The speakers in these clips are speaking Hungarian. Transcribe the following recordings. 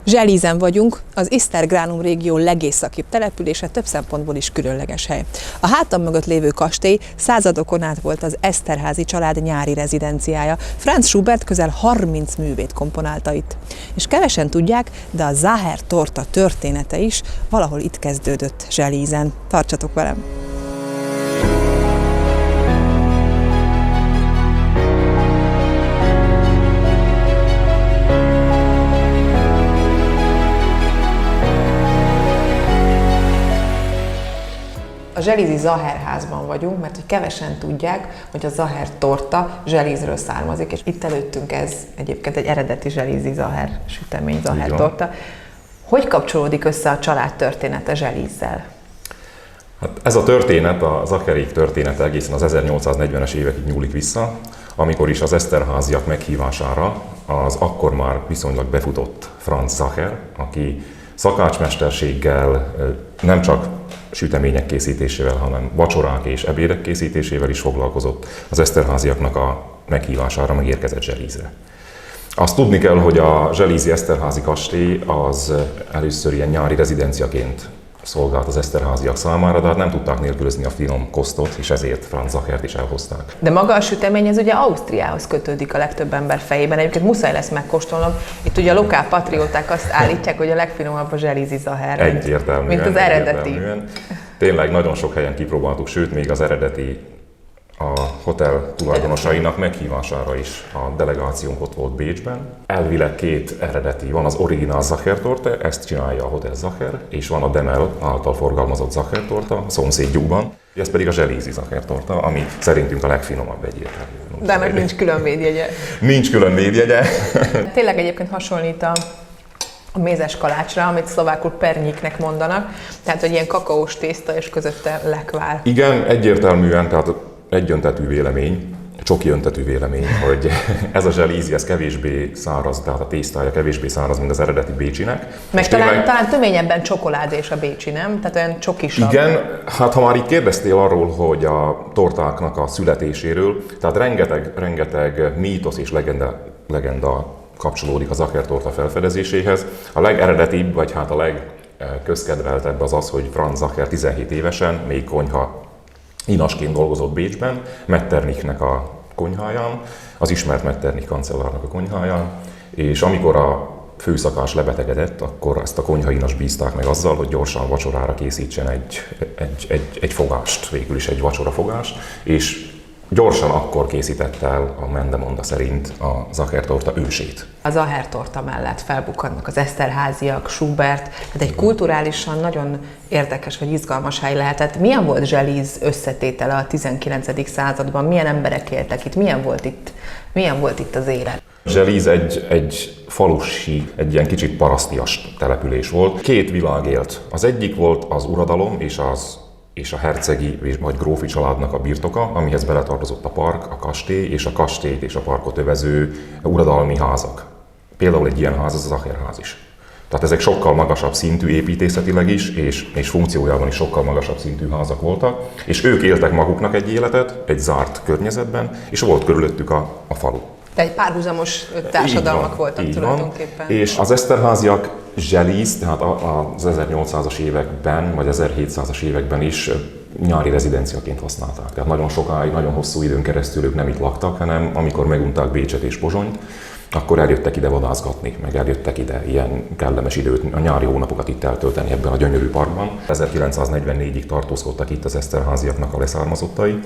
Zselízen vagyunk, az Isztergránum régió legészakibb települése, több szempontból is különleges hely. A hátam mögött lévő kastély századokon át volt az Esterházy család nyári rezidenciája. Franz Schubert közel 30 művét komponálta itt. És kevesen tudják, de a Sacher-torta története is valahol itt kezdődött Zselízen. Tartsatok velem! A zselízi Sacher-házban vagyunk, mert hogy kevesen tudják, hogy a Sacher-torta Zselízről származik, és itt előttünk ez egyébként egy eredeti zselízi Sacher sütemény, Sacher-torta. Hogy kapcsolódik össze a család története Zselízzel? Hát ez a történet, a Sacherék története egészen az 1840-es évekig nyúlik vissza, amikor is az Esterházyak meghívására az akkor már viszonylag befutott Franz Sacher, aki szakácsmesterséggel nem csak sütemények készítésével, hanem vacsorák és ebédek készítésével is foglalkozott, az Esterháziaknak a meghívására megérkezett Zselízre. Azt tudni kell, hogy a zselízi Esterházy kastély az először ilyen nyári rezidenciaként szolgált az Esterháziak számára, de hát nem tudták nélkülözni a finom kosztot, és ezért Franz Sachert is elhozták. De maga a sütemény, ez ugye Ausztriához kötődik a legtöbb ember fejében. Egyébként muszáj lesz megkóstolnom. Itt ugye a lokál patrióták azt állítják, hogy a legfinomabb a zselízi Sacher, Egyértelműen, mint az eredeti. Tényleg nagyon sok helyen kipróbáltuk, sőt még az eredeti a hotel tulajdonosainak meghívására is a delegációnk ott volt Bécsben. Elvileg két eredeti, van az originál Sacher-torta, ezt csinálja a Hotel Sacher, és van a Demel által forgalmazott Sacher-torta a szomszédjukban. Ez pedig a zselízi Sacher-torta, ami szerintünk a legfinomabb egyértelműen. De ennek nincs külön védjegye. Nincs külön védjegye. Tényleg egyébként hasonlít a mézes kalácsra, amit szlovákul pernyiknek mondanak, tehát hogy ilyen kakaós tészta és közötte lekvár. Igen, egyértelműen, tehát egyöntetű vélemény, csoki öntetű vélemény, hogy ez a zselízi, ez kevésbé száraz, tehát a tésztája kevésbé száraz, mint az eredeti bécsinek. Meg talán töményebben csokoládés a bécsi, nem? Tehát olyan csokisabb. Igen, hát ha már így kérdeztél arról, hogy a tortáknak a születéséről, tehát rengeteg mítosz és legenda kapcsolódik a Sacher-torta felfedezéséhez. A legeredetibb, vagy hát a legközkedveltebb az az, hogy Franz Sacher 17 évesen, még konyha inasként dolgozott Bécsben, Metternichnek a konyháján, az ismert Metternich kancellárnak a konyháján, és amikor a főszakás lebetegedett, akkor ezt a konyhainas bízták meg azzal, hogy gyorsan vacsorára készítsen egy fogást, végül is egy vacsorafogást, és gyorsan akkor készítette el a mendemonda szerint a Sacher-torta ősét. A Sacher-torta mellett felbukkannak az Esterháziak, Schubert, tehát egy kulturálisan nagyon érdekes vagy izgalmas hely lehetett. Milyen volt Zselíz összetétele a 19. században? Milyen emberek éltek itt? Milyen volt itt az élet? Zselíz egy falusi, egy ilyen kicsit parasztias település volt. Két világ élt. Az egyik volt az uradalom és a hercegi vagy grófi családnak a birtoka, amihez beletartozott a park, a kastély, és a kastélyt és a parkot övező uradalmi házak. Például egy ilyen ház az a Sacher-ház is. Tehát ezek sokkal magasabb szintű építészetileg is, és funkciójában is sokkal magasabb szintű házak voltak, és ők éltek maguknak egy életet, egy zárt környezetben, és volt körülöttük a falu. De egy párhuzamos társadalmak voltak tulajdonképpen. És az Esterháziak Zselíz, tehát az 1800-as években, vagy 1700-as években is nyári rezidenciaként használták. Tehát nagyon sokáig, nagyon hosszú időn keresztül ők nem itt laktak, hanem amikor megunták Bécset és Pozsonyt, akkor eljöttek ide vadászgatni, meg eljöttek ide ilyen kellemes időt, a nyári hónapokat itt eltölteni ebben a gyönyörű parkban. 1944-ig tartózkodtak itt az Esterháziaknak a leszármazottai,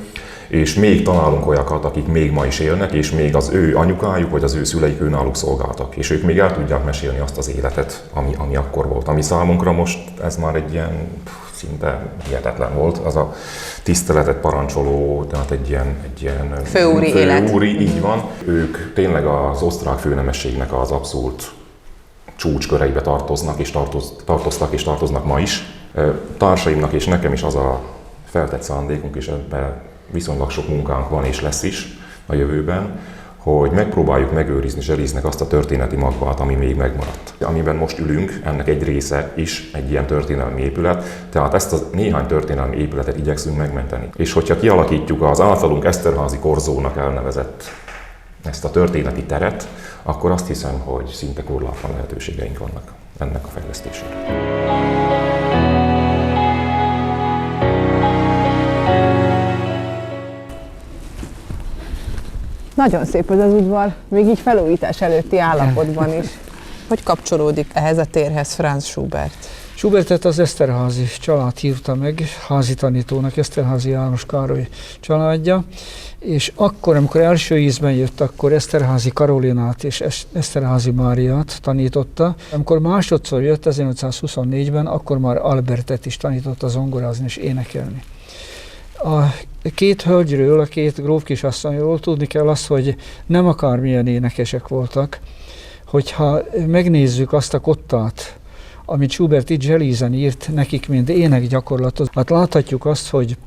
és még találunk olyakat, akik még ma is élnek, és még az ő anyukájuk vagy az ő szüleik náluk szolgáltak, és ők még el tudják mesélni azt az életet, ami akkor volt. Ami számunkra most ez már egy ilyen szinte hihetetlen volt, az a tiszteletet parancsoló, tehát egy ilyen főúri élet. Így van. Ők tényleg az osztrák főnemességnek az abszolút csúcsköreibe tartoznak, és tartoztak és tartoznak ma is. Társaimnak és nekem is az a feltett szándékunk, és ebben viszonylag sok munkánk van és lesz is a jövőben, hogy megpróbáljuk megőrizni Zselíznek azt a történeti magvát, ami még megmaradt. Amiben most ülünk, ennek egy része is egy ilyen történelmi épület, tehát ezt a néhány történelmi épületet igyekszünk megmenteni. És hogyha kialakítjuk az általunk Esterházy korzónak elnevezett ezt a történeti teret, akkor azt hiszem, hogy szinte korlátlan lehetőségeink vannak. ennek a fejlesztésére. Nagyon szép ez az udvar, még így felújítás előtti állapotban is. Hogy kapcsolódik ehhez a térhez Franz Schubert? Schubertet az Eszterházy család hívta meg, házi tanítónak, Eszterházy János Károly családja, és akkor, amikor első ízben jött, akkor Eszterházy Karolinát és Eszterházy Máriát tanította. Amikor másodszor jött, 1824-ben, akkor már Albertet is tanította zongorázni és énekelni. A két hölgyről, a két grófkisasszonyról tudni kell azt, hogy nem akármilyen énekesek voltak. Hogyha megnézzük azt a kottát, amit Schubert itt Zselízen írt nekik, mint énekgyakorlatot, hát láthatjuk azt, hogy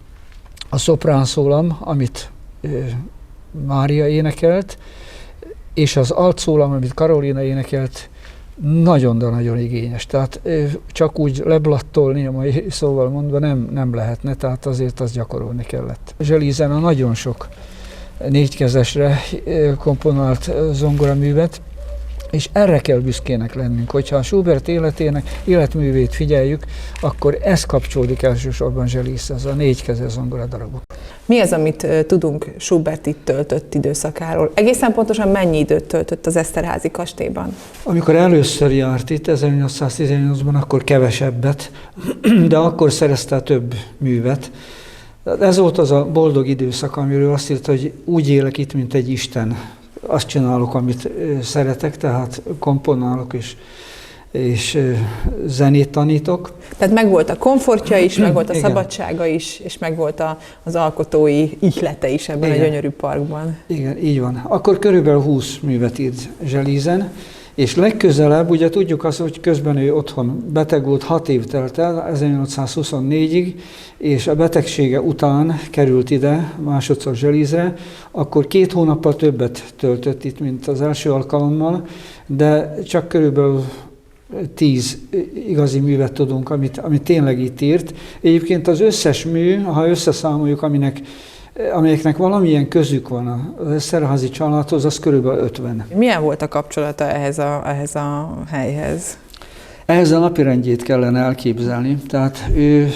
a szopránszólam, amit Mária énekelt, és az altszólam, amit Karolina énekelt, nagyon, de nagyon igényes. Tehát csak úgy leblattolni, a mai szóval mondva nem lehetne, tehát azért azt gyakorolni kellett. Zselízen a nagyon sok négykezesre komponált zongoraművet, és erre kell büszkének lennünk, hogyha a Schubert életművét figyeljük, akkor ez kapcsolódik elsősorban Zselízhez, a négykezes zongoradarabok. Mi az, amit tudunk Schubert itt töltött időszakáról? Egészen pontosan mennyi időt töltött az Eszterházy kastélyban? Amikor először járt itt, 1818-ban, akkor kevesebbet, de akkor szerezte több művet. Ez volt az a boldog időszak, amiről azt írta, hogy úgy élek itt, mint egy isten. Azt csinálok, amit szeretek, tehát komponálok és zenét tanítok. Tehát megvolt a komfortja is, megvolt a szabadsága is, és megvolt az alkotói ihlete is ebben a gyönyörű parkban. Igen, így van. Akkor körülbelül 20 művet írt Zselízen, és legközelebb, ugye tudjuk azt, hogy közben ő otthon beteg volt, 6 év telt el, 1824-ig, és a betegsége után került ide, másodszor Zselízre, akkor 2 hónappal többet töltött itt, mint az első alkalommal, de csak körülbelül 10 igazi művet tudunk, amit tényleg itt írt. Egyébként az összes mű, ha összeszámoljuk, amelyeknek valamilyen közük van az Eszterházy családhoz, az körülbelül 50. Milyen volt a kapcsolata ehhez a helyhez? Ehhez a napirendjét kellene elképzelni, tehát ő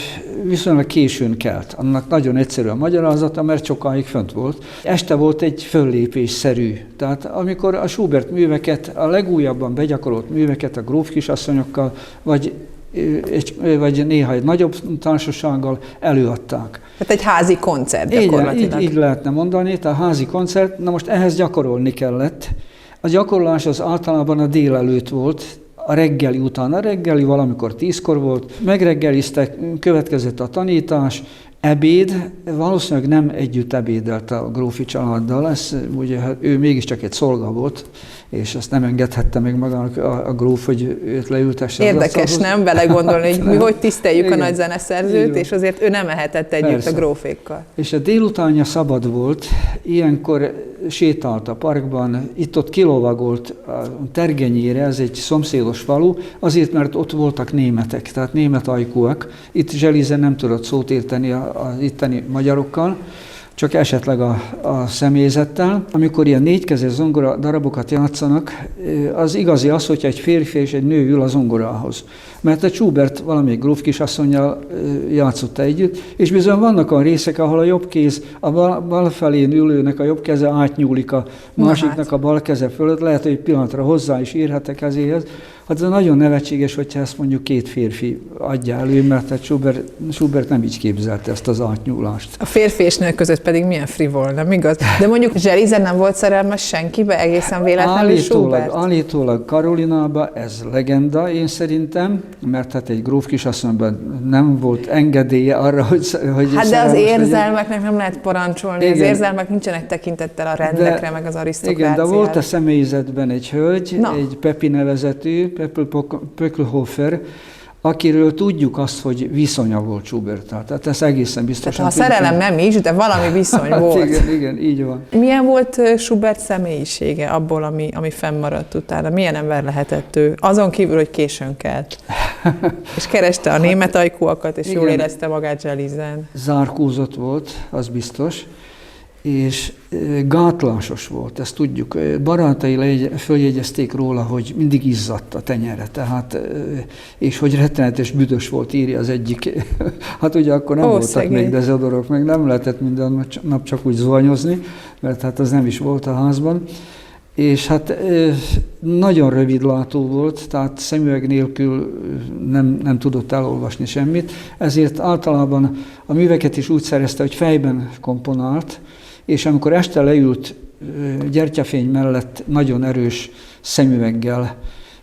viszonylag későn kelt. Annak nagyon egyszerű a magyarázata, mert sokáig fönt volt. Este volt egy föllépésszerű. Tehát amikor a Schubert műveket, a legújabban begyakorolt műveket a grófkisasszonyokkal, vagy néha egy nagyobb társasággal előadták. Tehát egy házi koncert gyakorlatilag. Így lehetne mondani, tehát házi koncert. Na most ehhez gyakorolni kellett. A gyakorlás az általában a délelőtt volt, a reggeli után. A reggeli valamikor 10-kor volt, megreggeliztek, következett a tanítás, ebéd, valószínűleg nem együtt ebédelt a grófi családdal, ugye ő mégiscsak egy szolga volt, és ezt nem engedhette meg magának a gróf, hogy őt leültesse. Érdekes, nem belegondolni, hogy mi hogy tiszteljük a nagy zeneszerzőt, és azért ő nem ehetett együtt Persze. a grófékkal. És a délutánja szabad volt, ilyenkor sétált a parkban, itt-ott kilovagolt a Tergenyére, ez egy szomszédos falu, azért, mert ott voltak németek, tehát német ajkúak. Itt Zselízen nem tudott szót érteni az itteni magyarokkal, csak esetleg a személyzettel. Amikor ilyen négykezes zongora darabokat játszanak, az igazi az, hogyha egy férfi és egy nő ül a zongorához. Mert a Schubert valamelyik grófkisasszonnyal játszotta együtt, és bizony vannak olyan részek, ahol a jobb kéz, a bal felén ülőnek a jobb keze átnyúlik a másiknak a bal keze fölött, lehet, hogy egy pillanatra hozzá is érhet a kezéhez. Hát ez nagyon nevetséges, hogyha ezt mondjuk 2 férfi adja elő, mert hát Schubert nem így képzelte ezt az átnyúlást. A férfi és nő között pedig milyen frivol, nem igaz? De mondjuk Zselízen nem volt szerelmes senkibe, egészen véletlenül Schubert? Állítólag Karolinába, ez legenda én szerintem, mert hát egy gróf kisasszonyban nem volt engedélye arra, hogy hát de az érzelmeknek nem lehet parancsolni, igen. Az érzelmek nincsenek tekintettel a rendekre, meg az arisztokráciára. Igen, de volt a személyzetben egy hölgy, egy Pepi nevezetű, Pöckelhofer, akiről tudjuk azt, hogy viszonya volt Schuberttel. Tehát ez egészen biztosan. Tehát ha a szerelem nem is, de valami viszony volt. Igen, így van. Milyen volt Schubert személyisége abból, ami fennmaradt utána? Milyen ember lehetett ő? Azon kívül, hogy későn kelt. És kereste a német ajkúakat, és jól érezte magát Zselízen. Zárkózott volt, az biztos. és gátlásos volt, ezt tudjuk. Barátai följegyezték róla, hogy mindig izzadt a tenyere, tehát, és hogy rettenetes büdös volt, írja az egyik. Hát ugye akkor nem voltak szegény. még dezodorok, meg nem lehetett minden nap csak úgy zuhanyozni, mert hát az nem is volt a házban. És hát nagyon rövidlátó volt, tehát szemüveg nélkül nem tudott elolvasni semmit, ezért általában a műveket is úgy szerezte, hogy fejben komponált, és amikor este leült gyertyafény mellett nagyon erős szemüveggel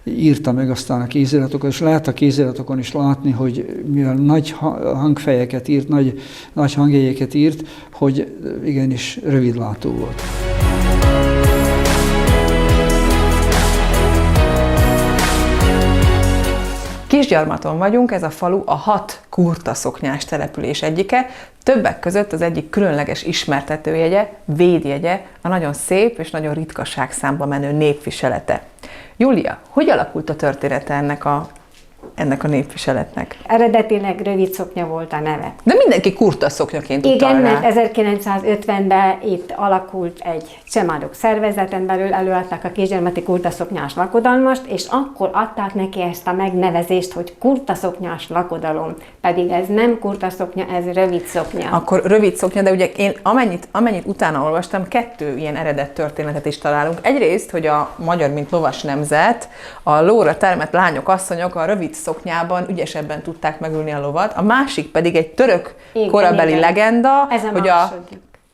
írta meg aztán a kéziratokat, és lehet a kéziratokon is látni, hogy mivel nagy hangfejeket írt, nagy hangjegyeket írt, hogy igenis rövidlátó volt. Kisgyarmaton vagyunk, ez a falu a 6 kurtaszoknyás település egyike, többek között az egyik különleges ismertetőjegye, védjegye, a nagyon szép és nagyon ritkaságszámba menő népviselete. Júlia, hogy alakult a története ennek a népviseletnek? Eredetileg rövid szoknya volt a neve. De mindenki kurtaszoknyaként utal Igen, rá. mert 1950-ben itt alakult egy csemádok szervezeten belül, előadták a kisgyarmati kurtaszoknyás lakodalmast, és akkor adták neki ezt a megnevezést, hogy kurtaszoknyás lakodalom. Pedig ez nem kurtaszoknya, ez rövid szoknya. Akkor rövid szoknya, de ugye én amennyit utána olvastam, 2 ilyen eredet történetet is találunk. Egyrészt, hogy a magyar, mint lovas nemzet, a lóra termett lányok, asszonyok a rövid szoknyában ügyesebben tudták megülni a lovat. A másik pedig egy török korabeli legenda, hogy a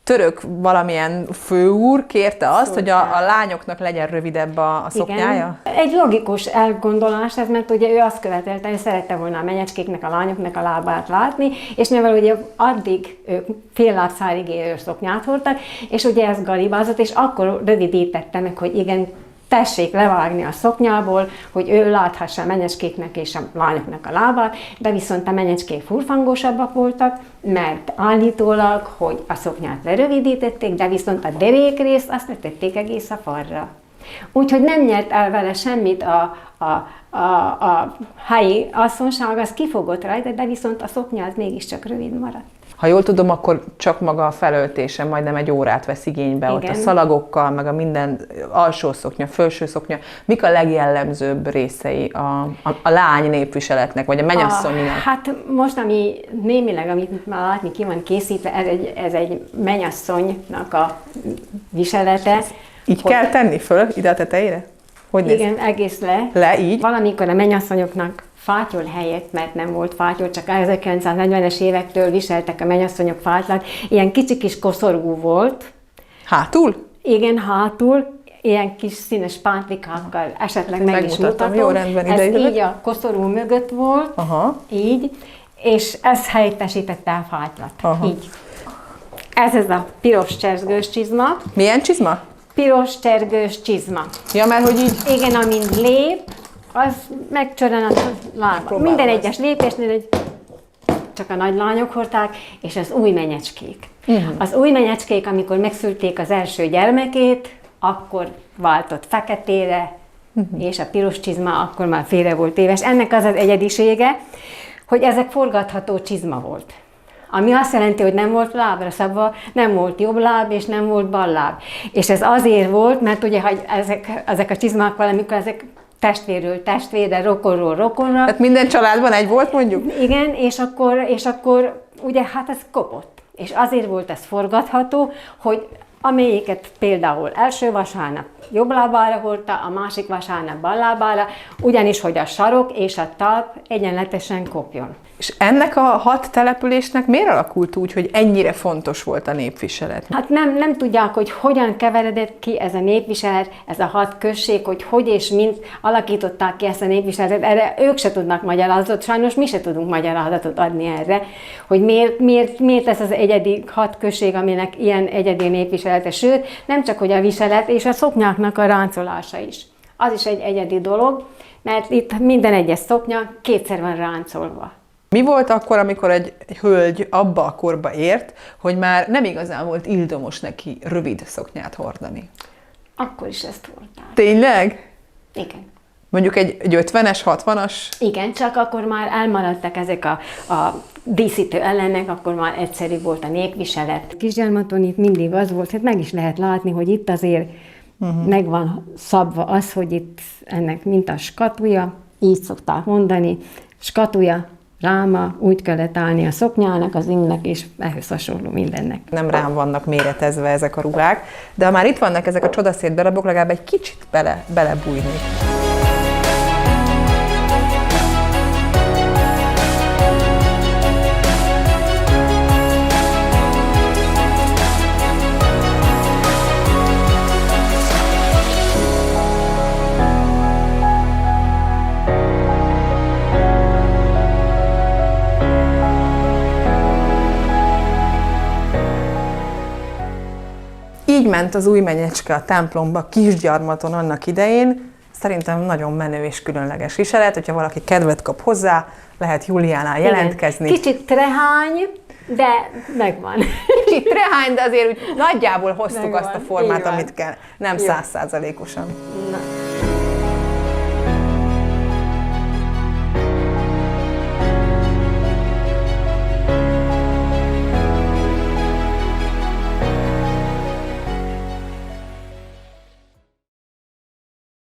török valamilyen főúr kérte azt, hogy a lányoknak legyen rövidebb a szoknyája? Igen. Egy logikus elgondolás ez, mert ugye ő azt követelte, hogy szerette volna a menyecskéknek, a lányoknak a lábát látni, és mivel ugye addig ők fél lábszárig érő szoknyát hordtak, és ugye ez galibázott, és akkor rövidítette meg, hogy igen, tessék levágni a szoknyából, hogy ő láthassa a menyecskéknek és a lányoknak a lábát, de viszont a menyecskék furfangósabbak voltak, mert állítólag, hogy a szoknyát lerövidítették, de viszont a derékrészt azt letették egész a farra. Úgyhogy nem nyert el vele semmit a helyi asszonyság, az kifogott rajta, de viszont a szoknya az mégiscsak rövid maradt. Ha jól tudom, akkor csak maga a felöltése majdnem egy órát vesz igénybe, Igen. ott a szalagokkal, meg a minden alsó szoknya, fölső szoknya. Mik a legjellemzőbb részei a lány népviseletnek, vagy a mennyasszonynak? Hát most, ami némileg, amit már látni ki van készítve, ez egy mennyasszonynak a viselete. Így kell tenni föl, ide a tetejére? Hogy néz? Igen, egész le. Le, így? Valamikor a mennyasszonyoknak fátyol helyett, mert nem volt fátyol, csak 1940-es évektől viseltek a mennyasszonyok fátylát. Ilyen kicsi kis koszorú volt. Hátul? Igen, hátul. Ilyen kis színes pántlikákkal esetleg meg is megmutatom. mutatom. Jó, rendben, ez ide így a koszorú mögött volt, Aha. így, és ez helyettesítette a fátylat. Aha. Így. Ez a piros csergős csizma. Milyen csizma? Piros csergős csizma. Ja, mert hogy így... Igen, amint lép, az megcsörren a lába. Minden egyes lépésnél csak a nagy lányok hordták, és az új menyecskék. Az új menyecskék, amikor megszülték az első gyermekét, akkor váltott feketére, és a piros csizma akkor már félre volt éves. Ennek az az egyedisége, hogy ezek forgatható csizma volt. Ami azt jelenti, hogy nem volt lábra szabva, nem volt jobb láb, és nem volt bal láb. És ez azért volt, mert ugye, hogy ezek a csizmák valamikor ezek testvérről testvérre, rokonról rokonra. Tehát minden családban egy volt, mondjuk? Igen, és akkor ugye hát ez kopott. És azért volt ez forgatható, hogy amelyiket például első vasárnap jobb lábára hordta, a másik vasárnap bal lábára, ugyanis, hogy a sarok és a talp egyenletesen kopjon. És ennek a 6 településnek miért alakult úgy, hogy ennyire fontos volt a népviselet? Hát nem tudják, hogy hogyan keveredett ki ez a népviselet, ez a 6 község, hogy és mint alakították ki ezt a népviseletet. Erre ők se tudnak magyarázatot, sajnos mi se tudunk magyarázatot adni erre, hogy miért ez az egyedi 6 község, aminek ilyen egyedi népviselete. Sőt, nem csak hogy a viselet, és a szoknyáknak a ráncolása is. Az is egy egyedi dolog, mert itt minden egyes szoknya kétszer van ráncolva. Mi volt akkor, amikor egy hölgy abba a korba ért, hogy már nem igazán volt ildomos neki rövid szoknyát hordani? Akkor is ezt voltál. Tényleg? Igen. Mondjuk egy 50-es, 60-as? Igen, csak akkor már elmaradtak ezek a díszítő ellenek, akkor már egyszerű volt a népviselet. Kisgyarmaton itt mindig az volt, hát meg is lehet látni, hogy itt azért meg van szabva az, hogy itt ennek mint a skatuja, így szokták mondani, skatuja, ráma, úgy kellett állni a szoknyának, az ingnek és ehhez hasonló mindennek. Nem rám vannak méretezve ezek a ruhák, de ha már itt vannak ezek a csodaszép darabok, legalább egy kicsit belebújni. Így ment az új menyecske a templomba Kisgyarmaton annak idején. Szerintem nagyon menő és különleges viselet, hogyha valaki kedvet kap hozzá, lehet Juliánál jelentkezni. Igen. Kicsit trehány, de megvan. Kicsit trehány, de azért úgy nagyjából hoztuk Megvan. azt a formát, Így van. amit kell. Nem 100%-osan.